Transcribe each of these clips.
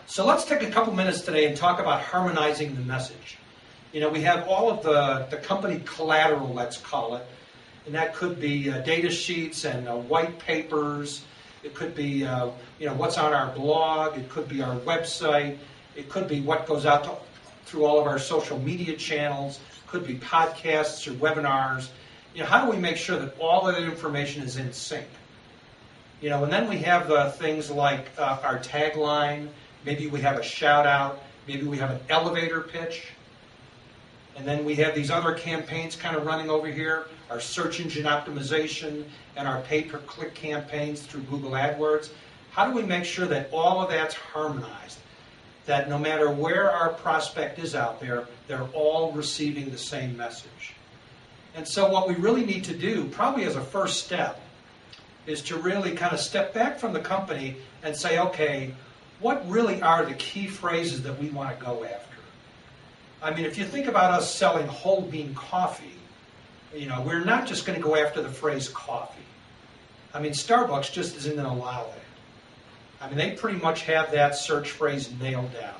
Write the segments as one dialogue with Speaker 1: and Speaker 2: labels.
Speaker 1: So let's take a couple minutes today and talk about harmonizing the message. You know, we have all of the company collateral, let's call it, and that could be data sheets and white papers. It could be what's on our blog. It could be our website. It could be what goes out through all of our social media channels. It could be podcasts or webinars. You know, how do we make sure that all of that information is in sync? You know, and then we have things like our tagline. Maybe we have a shout out. Maybe we have an elevator pitch. And then we have these other campaigns kind of running over here, our search engine optimization and our pay-per-click campaigns through Google AdWords. How do we make sure that all of that's harmonized? That no matter where our prospect is out there, they're all receiving the same message. And so what we really need to do, probably as a first step, is to really kind of step back from the company and say, okay, what really are the key phrases that we want to go after? I mean, if you think about us selling whole bean coffee, you know, we're not just going to go after the phrase coffee. I mean, Starbucks just isn't going to allow that. I mean, they pretty much have that search phrase nailed down.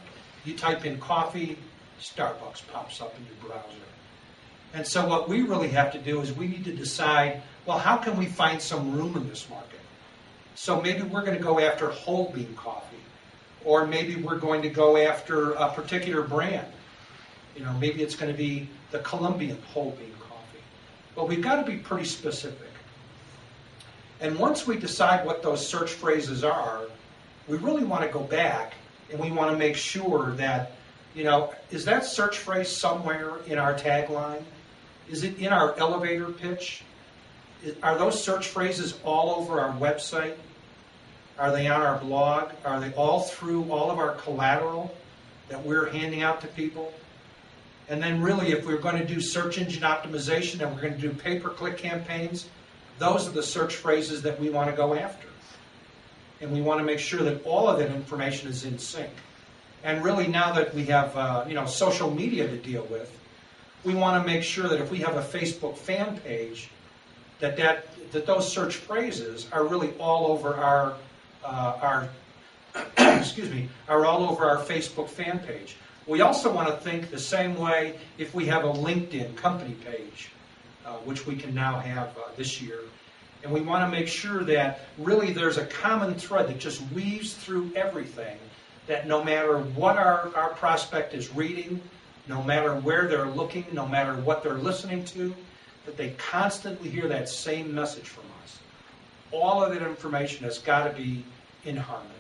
Speaker 1: You type in coffee, Starbucks pops up in your browser. And so what we really have to do is we need to decide, well, how can we find some room in this market? So maybe we're going to go after whole bean coffee. Or maybe we're going to go after a particular brand. You know, maybe it's going to be the Colombian whole bean coffee. But we've got to be pretty specific. And once we decide what those search phrases are, we really want to go back and we want to make sure that, you know, is that search phrase somewhere in our tagline? Is it in our elevator pitch? Are those search phrases all over our website? Are they on our blog? Are they all through all of our collateral that we're handing out to people? And then really, if we're going to do search engine optimization and we're going to do pay-per-click campaigns, those are the search phrases that we want to go after. And we want to make sure that all of that information is in sync. And really, now that we have social media to deal with, we want to make sure that if we have a Facebook fan page, that those search phrases are really all over our are all over our Facebook fan page. We also want to think the same way if we have a LinkedIn company page, which we can now have this year. And we want to make sure that really there's a common thread that just weaves through everything, that no matter what our prospect is reading, no matter where they're looking, no matter what they're listening to, that they constantly hear that same message from us. All of that information has got to be in harmony.